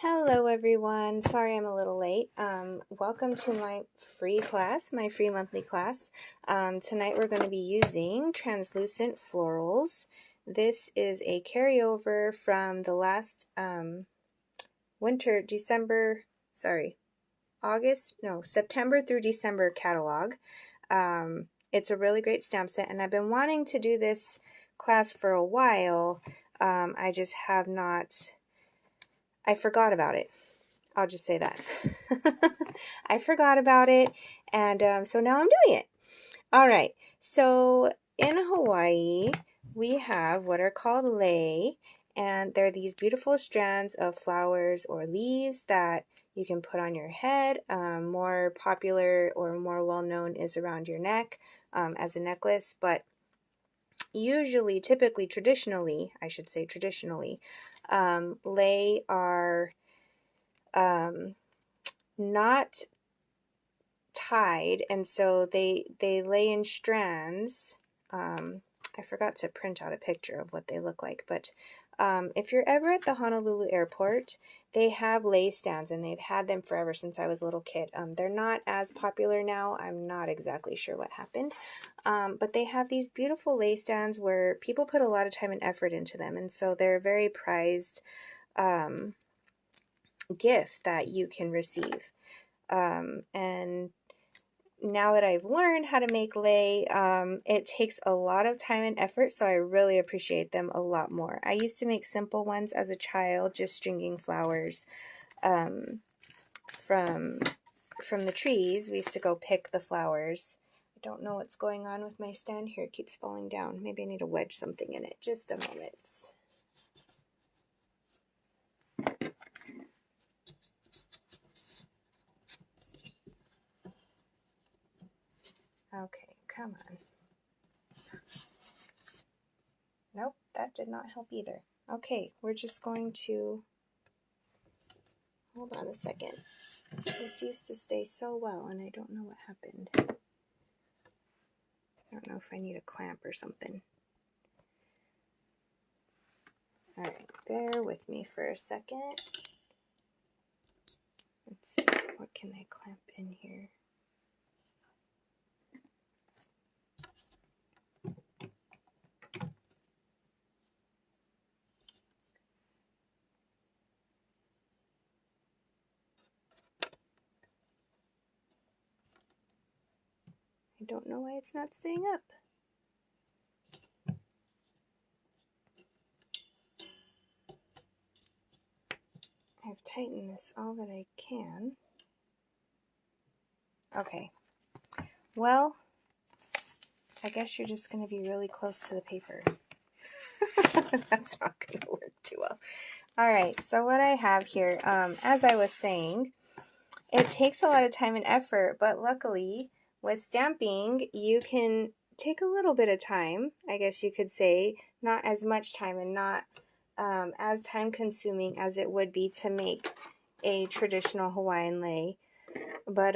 Hello everyone, sorry I'm a little late. Welcome to my free class, my free monthly class. Tonight we're going to be using translucent florals. This is a carryover from the last September through December catalog. It's a really great stamp set, and I've been wanting to do this class for a while. I just have not, I forgot about it. I'll just say that. I forgot about it, and so now I'm doing it. All right, so in Hawaii, we have what are called lei, and they're these beautiful strands of flowers or leaves that you can put on your head. More popular or more well-known is around your neck as a necklace, but usually, typically, traditionally, I should say traditionally, lei are not tied, and so they lay in strands. I forgot to print out a picture of what they look like, but if you're ever at the Honolulu airport, they have lei stands, and they've had them forever since I was a little kid. They're not as popular now. I'm not exactly sure what happened, but they have these beautiful lei stands where people put a lot of time and effort into them, and so they're a very prized gift that you can receive. And now that I've learned how to make lei, it takes a lot of time and effort, so I really appreciate them a lot more. I used to make simple ones as a child, just stringing flowers from the trees. We used to go pick the flowers. I don't know what's going on with my stand here. It keeps falling down. Maybe I need to wedge something in it. Just a moment. Okay, come on. Nope, that did not help either. Okay, we're just going to, hold on a second. This used to stay so well, and I don't know what happened. I don't know if I need a clamp or something. Alright, bear with me for a second. Let's see, what can I clamp in here? I don't know why it's not staying up. I've tightened this all that I can. Okay. Well, I guess you're just going to be really close to the paper. That's not going to work too well. Alright, so what I have here, as I was saying, it takes a lot of time and effort, but luckily with stamping, you can take a little bit of time, I guess you could say, not as much time and not as time consuming as it would be to make a traditional Hawaiian lei. But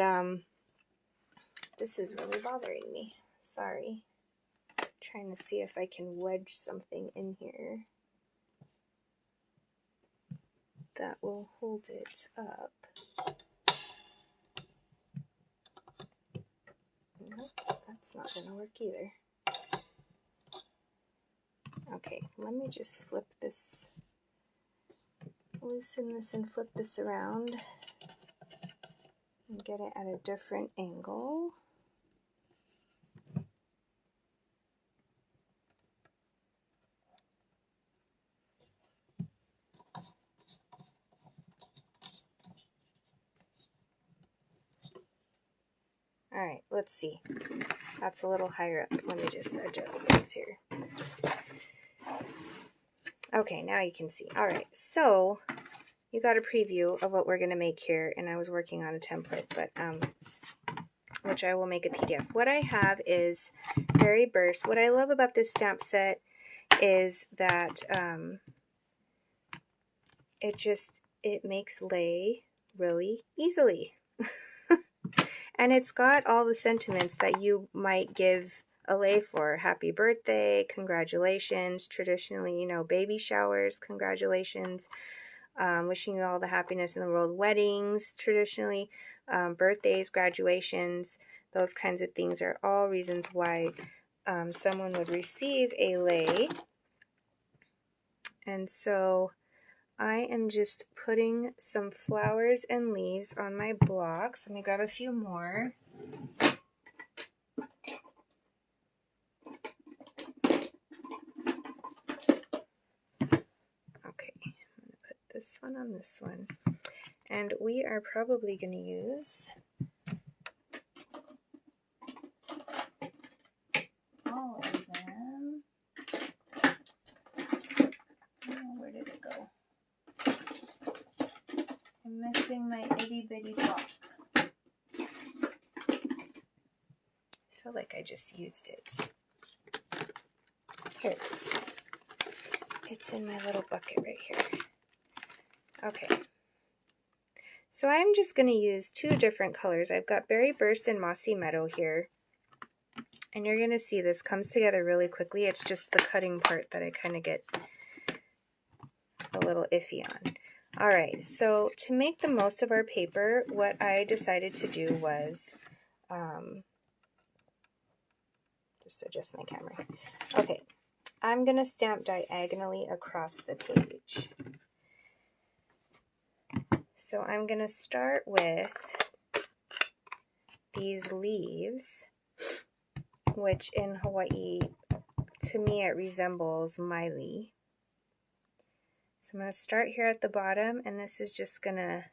this is really bothering me. Sorry. I'm trying to see if I can wedge something in here that will hold it up. Nope, that's not going to work either. Okay, let me just flip this, loosen this and flip this around and get it at a different angle. Alright, let's see. That's a little higher up. Let me just adjust things here. Okay, now you can see. Alright, so you got a preview of what we're going to make here, and I was working on a template, but which I will make a PDF. What I have is very burst. What I love about this stamp set is that it makes lei really easily. And it's got all the sentiments that you might give a lei for. Happy birthday, congratulations, traditionally, you know, baby showers, congratulations. wishing you all the happiness in the world. Weddings, traditionally, birthdays, graduations, those kinds of things are all reasons why someone would receive a lei. And so I am just putting some flowers and leaves on my blocks. Let me grab a few more. Okay, I'm going to put this one on this one. And we are probably going to use all of them. Oh, where did it go? I'm missing my itty bitty block. I feel like I just used it. Here it is. It's in my little bucket right here. Okay. So I'm just going to use two different colors. I've got Berry Burst and Mossy Meadow here. And you're going to see this comes together really quickly. It's just the cutting part that I kind of get a little iffy on. Alright, so to make the most of our paper, what I decided to do was, just adjust my camera here. Okay, I'm going to stamp diagonally across the page. So I'm going to start with these leaves, which in Hawaii, to me, it resembles maili. So I'm going to start here at the bottom, and this is just going to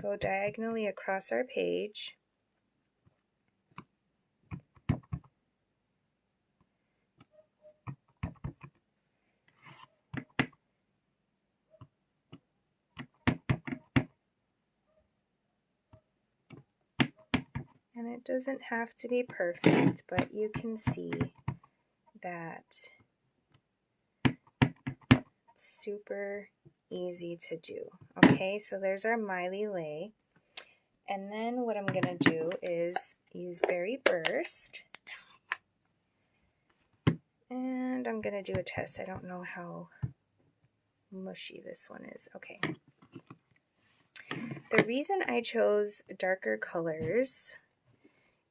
go diagonally across our page. And it doesn't have to be perfect, but you can see that it's super easy to do. Okay, so there's our maili lei. And then what I'm going to do is use Berry Burst. And I'm going to do a test. I don't know how mushy this one is. Okay. The reason I chose darker colors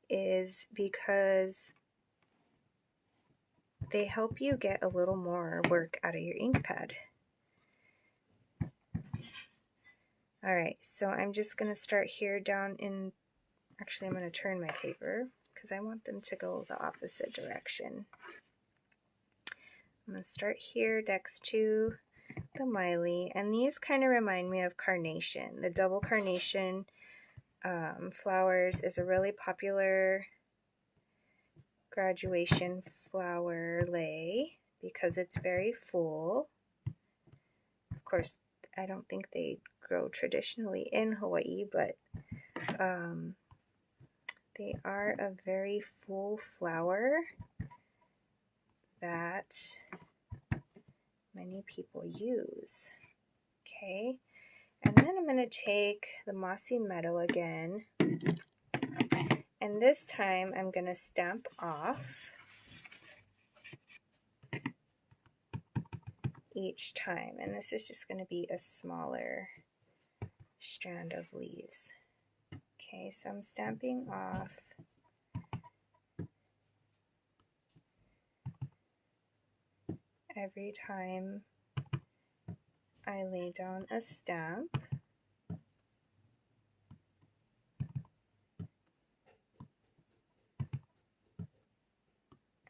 is because they help you get a little more work out of your ink pad. Alright, so I'm just going to start here down in, actually I'm going to turn my paper because I want them to go the opposite direction. I'm going to start here next to the maili, and these kind of remind me of carnation. The double carnation flowers is a really popular graduation flower lei because it's very full. Of course, I don't think they grow traditionally in Hawaii, but they are a very full flower that many people use. Okay, and then I'm going to take the Mossy Meadow again, and this time I'm going to stamp off each time, and this is just going to be a smaller strand of leaves. Okay, so I'm stamping off every time I lay down a stamp.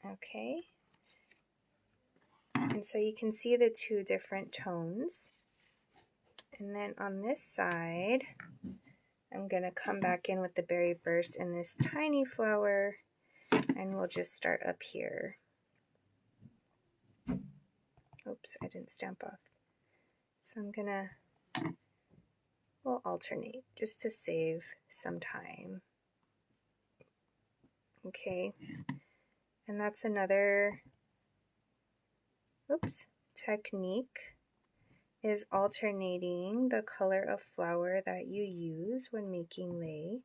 Okay, and so you can see the two different tones. And then on this side, I'm going to come back in with the Berry Burst in this tiny flower, and we'll just start up here. Oops, I didn't stamp off. So I'm going to, we'll alternate just to save some time. Okay, and that's another, oops, technique is alternating the color of flower that you use when making lei.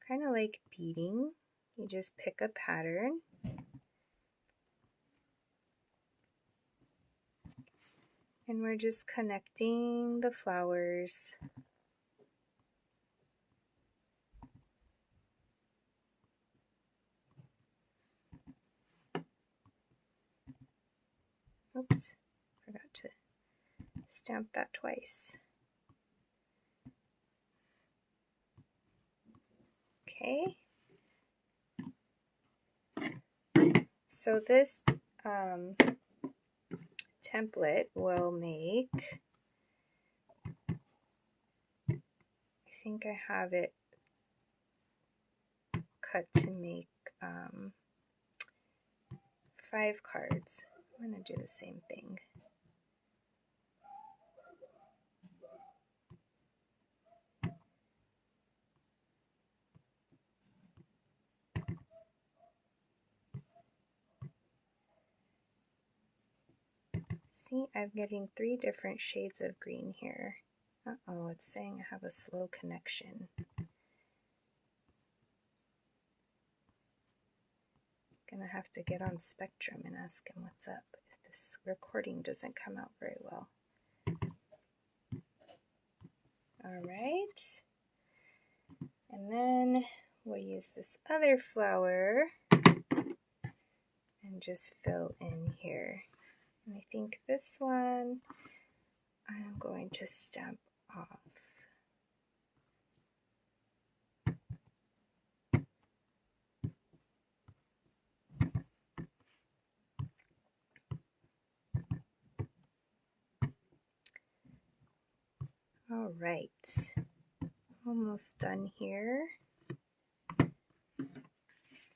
Kind of like beading. You just pick a pattern. And we're just connecting the flowers. Oops, forgot to stamp that twice. Okay. So this template will make, I think I have it cut to make 5 cards. I'm going to do the same thing. See, I'm getting 3 different shades of green here. Uh-oh, it's saying I have a slow connection. Gonna have to get on Spectrum and ask him what's up if this recording doesn't come out very well. All right, and then we'll use this other flower and just fill in here. And I think this one I'm going to stamp off. All right, almost done here.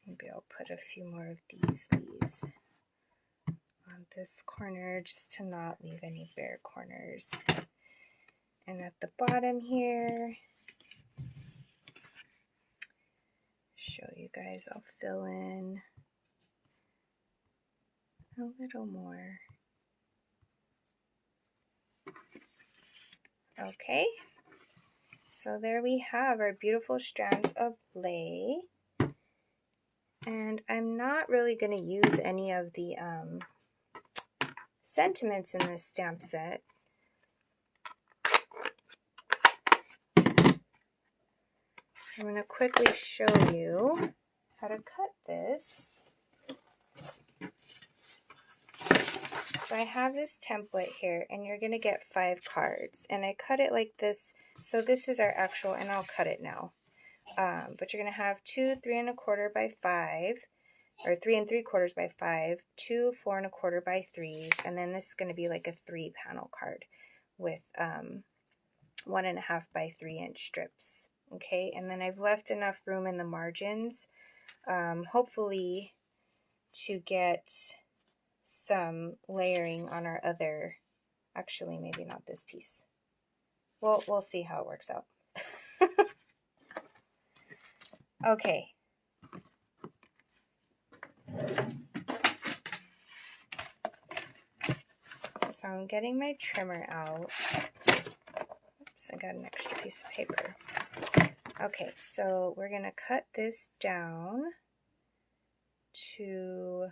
Maybe I'll put a few more of these leaves on this corner just to not leave any bare corners. And at the bottom here, show you guys, I'll fill in a little more. Okay, so there we have our beautiful strands of lei. And I'm not really going to use any of the sentiments in this stamp set. I'm going to quickly show you how to cut this. So I have this template here, and you're going to get 5 cards. And I cut it like this. So this is our actual, and I'll cut it now. But you're going to have 2 3 1/4 by 5, or 3 3/4 by 5, 2 4 1/4 by 3s, and then this is going to be like a 3 panel card with 1 1/2 by 3 inch strips. Okay, and then I've left enough room in the margins, hopefully to get some layering on our other, actually maybe not this piece. Well, we'll see how it works out. Okay. So I'm getting my trimmer out. Oops, I got an extra piece of paper. Okay, so we're going to cut this down to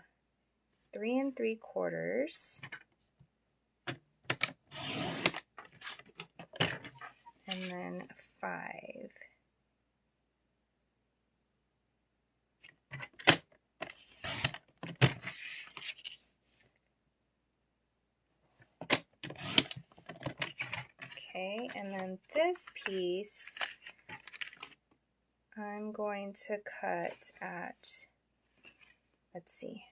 3 3/4 and then 5. Okay, and then this piece I'm going to cut at, let's see,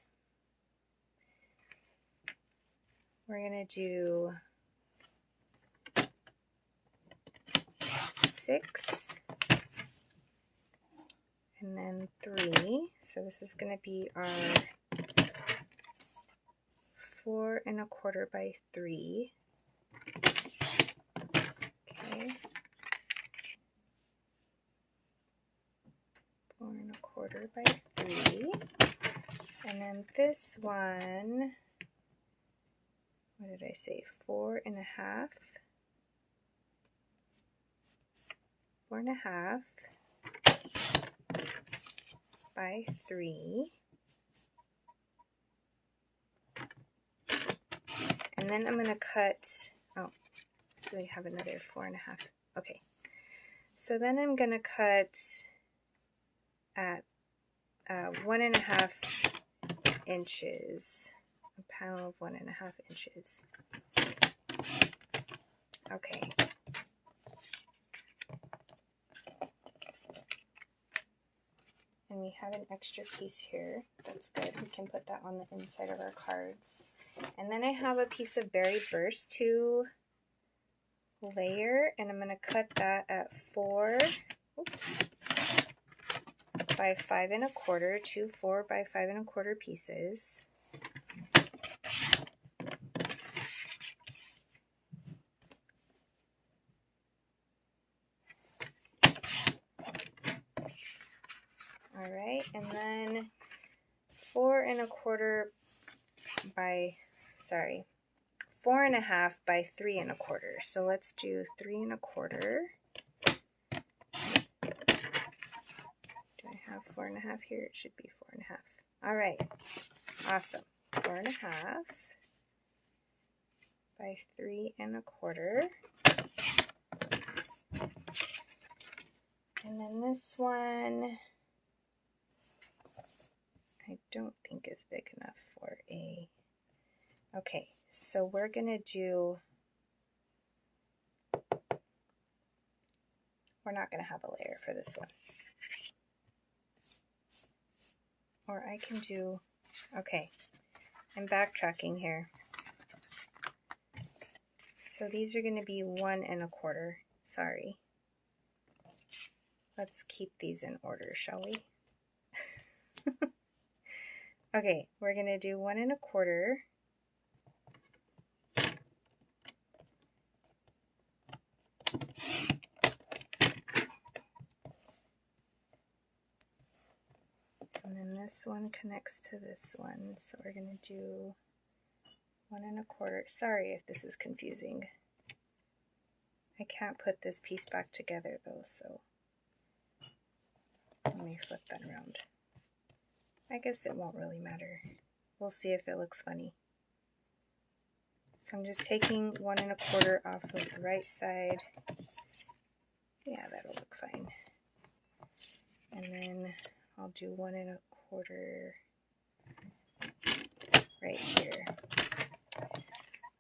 we're going to do 6 and then 3. So this is going to be our 4 1/4 by 3. Okay. 4 1/4 by 3. And then this one, what did I say? 4 1/2. 4 1/2 by 3. And then I'm going to cut, oh, so we have another 4.5. Okay. So then I'm going to cut at 1.5 inches, a panel of 1.5 inches. Okay. And we have an extra piece here. That's good. We can put that on the inside of our cards. And then I have a piece of berry burst to layer, and I'm going to cut that at 4 by 5.25, two 4 by 5.25 pieces. All right, and then 4.25 by, 4.5 by 3.25. So let's do 3.25. Do I have 4.5 here? It should be 4.5. All right, awesome. 4.5 by 3.25. And then this one, I don't think is big enough for a, okay, so we're gonna do, we're not gonna have a layer for this one. Or I can do, okay, I'm backtracking here. So these are gonna be 1.25, sorry. Let's keep these in order, shall we? Okay, we're gonna do 1.25. And then this one connects to this one, so we're gonna do 1.25. Sorry if this is confusing. I can't put this piece back together though, so let me flip that around. I guess it won't really matter. We'll see if it looks funny. So I'm just taking 1.25 off of the right side. Yeah, that'll look fine. And then I'll do 1.25 right here.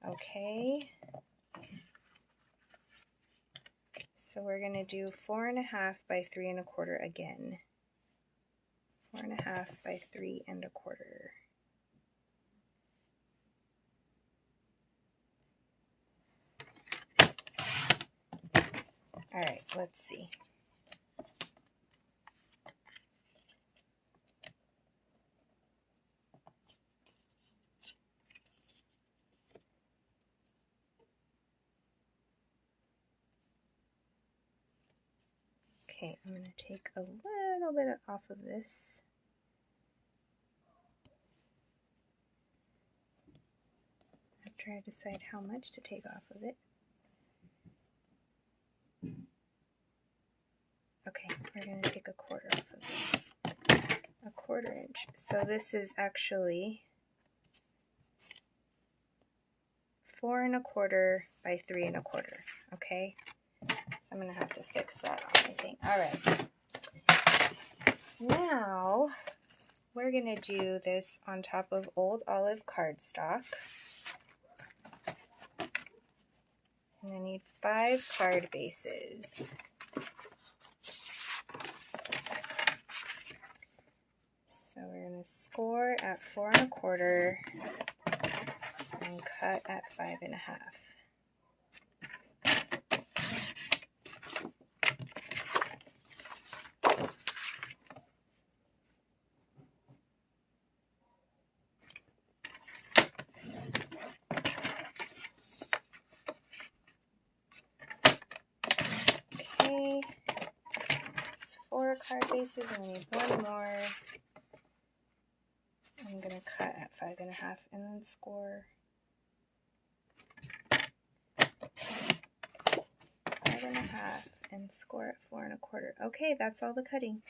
Okay. So we're going to do 4.5 by 3.25 again. 4.5 by 3.25. All right, let's see. Okay, I'm going to take a little bit off of this. After I decide how much to take off of it. Okay, we're going to take 1/4 off of this. 1/4 inch. So this is actually 4.25 by 3.25. Okay, so I'm going to have to fix that on my thing. All right. Now we're going to do this on top of old olive cardstock. And I need 5 card bases. So we're going to score at 4.25 and cut at 5.5. Okay, it's 4 card bases, and we need 1 more. I'm going to cut at 5.5 and then score 5.5 and score at 4.25. Okay, that's all the cutting.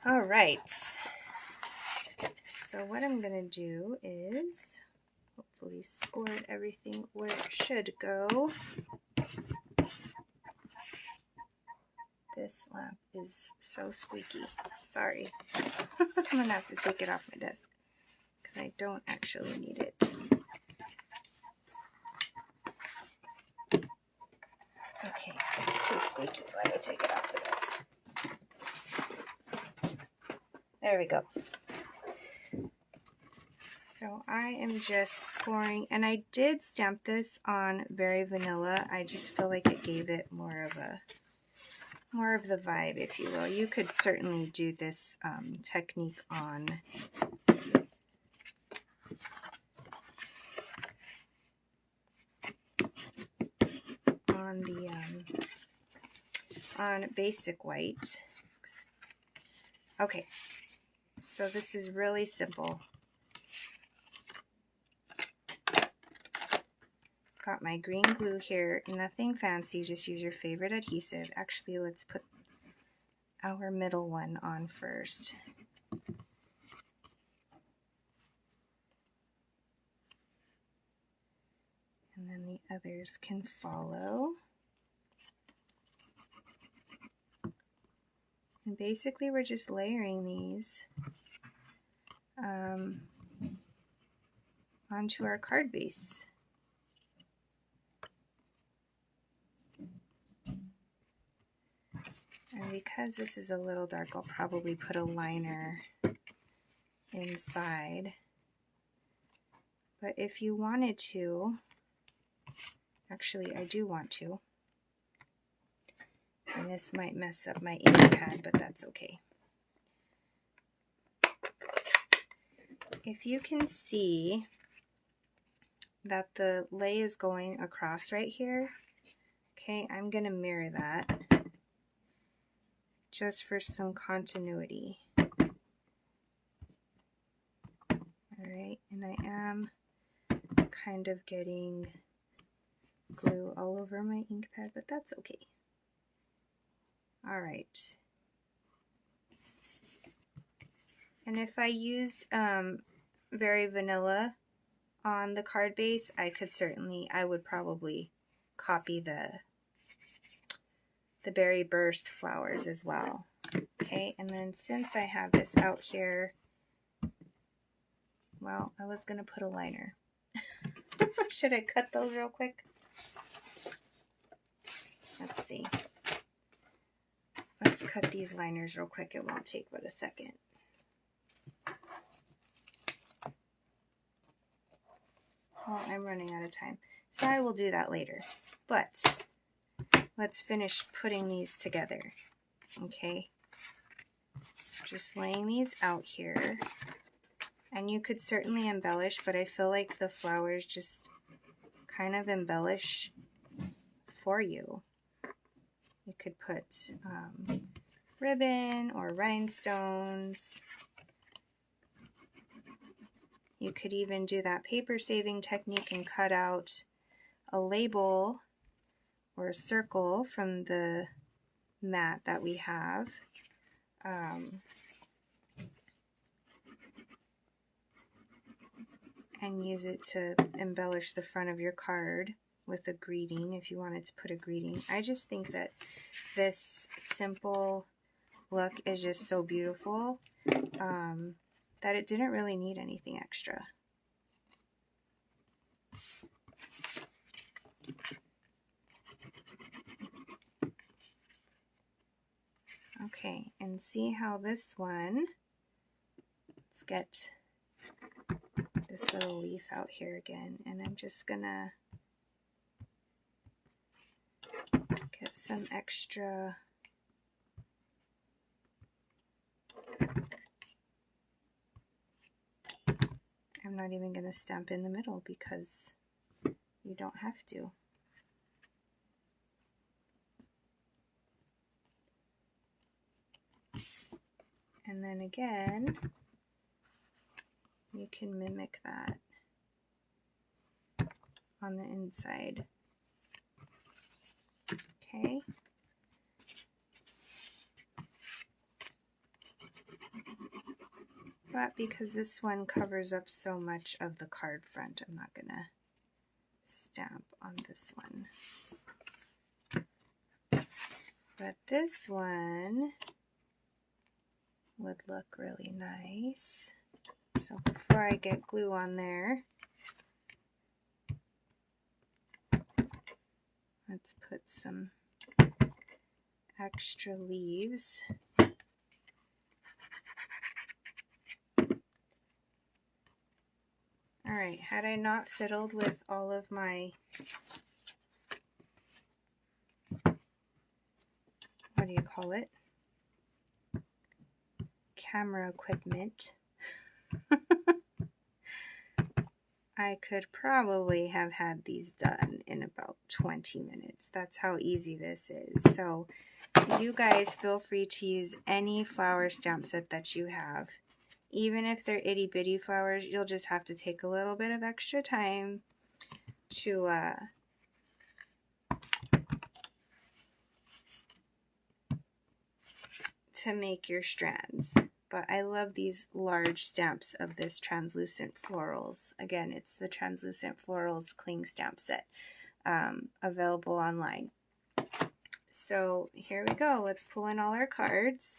All right, So what I'm going to do is hopefully scored everything where it should go. This lamp is so squeaky. Sorry. I'm going to have to take it off my desk because I don't actually need it. Okay, it's too squeaky. Let me take it off the desk. There we go. So I am just scoring, and I did stamp this on Very Vanilla. I just feel like it gave it more of the vibe, if you will. You could certainly do this technique on on basic white. Okay, so this is really simple. Got my green glue here, nothing fancy, just use your favorite adhesive. Actually, let's put our middle one on first. And then the others can follow. And basically we're just layering these onto our card base. And because this is a little dark, I'll probably put a liner inside. But if you wanted to, actually I do want to, and this might mess up my ink pad, but that's okay. If you can see that the lay is going across right here, okay, I'm going to mirror that just for some continuity. Alright, and I am kind of getting glue all over my ink pad, but that's okay. Alright. And if I used Very Vanilla on the card base, I would probably copy the Berry Burst flowers as well. Okay, and then since I have this out here, well, I was going to put a liner. Should I cut those real quick? Let's see. Let's cut these liners real quick. It won't take but a second. Well, I'm running out of time, so I will do that later. But let's finish putting these together. Okay. Just laying these out here. And you could certainly embellish, but I feel like the flowers just kind of embellish for you. You could put ribbon or rhinestones. You could even do that paper saving technique and cut out a label or a circle from the mat that we have. And use it to embellish the front of your card with a greeting if you wanted to put a greeting. I just think that this simple look is just so beautiful that it didn't really need anything extra. Okay, and see how this one, let's get this little leaf out here again, and I'm just gonna get some extra I'm not even gonna stamp in the middle because you don't have to. And then again, you can mimic that on the inside. Okay. But because this one covers up so much of the card front, I'm not going to stamp on this one. But this one would look really nice. So before I get glue on there, let's put some extra leaves. Alright, had I not fiddled with all of my, what do you call it? Camera equipment, I could probably have had these done in about 20 minutes. That's how easy this is. So you guys feel free to use any flower stamp set that you have. Even if they're itty bitty flowers, you'll just have to take a little bit of extra time to make your strands. But I love these large stamps of this translucent florals. Again, it's the translucent florals cling stamp set, available online. So here we go. Let's pull in all our cards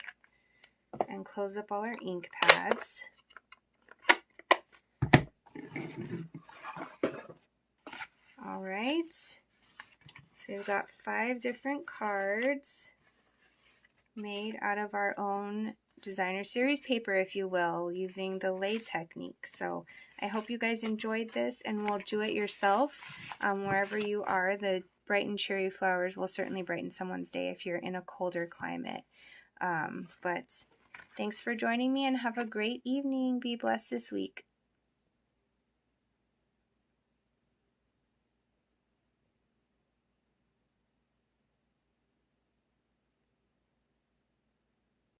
and close up all our ink pads. All right. So we've got 5 different cards made out of our own designer series paper, if you will, using the lei technique. So I hope you guys enjoyed this and will do it yourself. Wherever you are, the bright and cheery flowers will certainly brighten someone's day if you're in a colder climate. But thanks for joining me and have a great evening. Be blessed this week.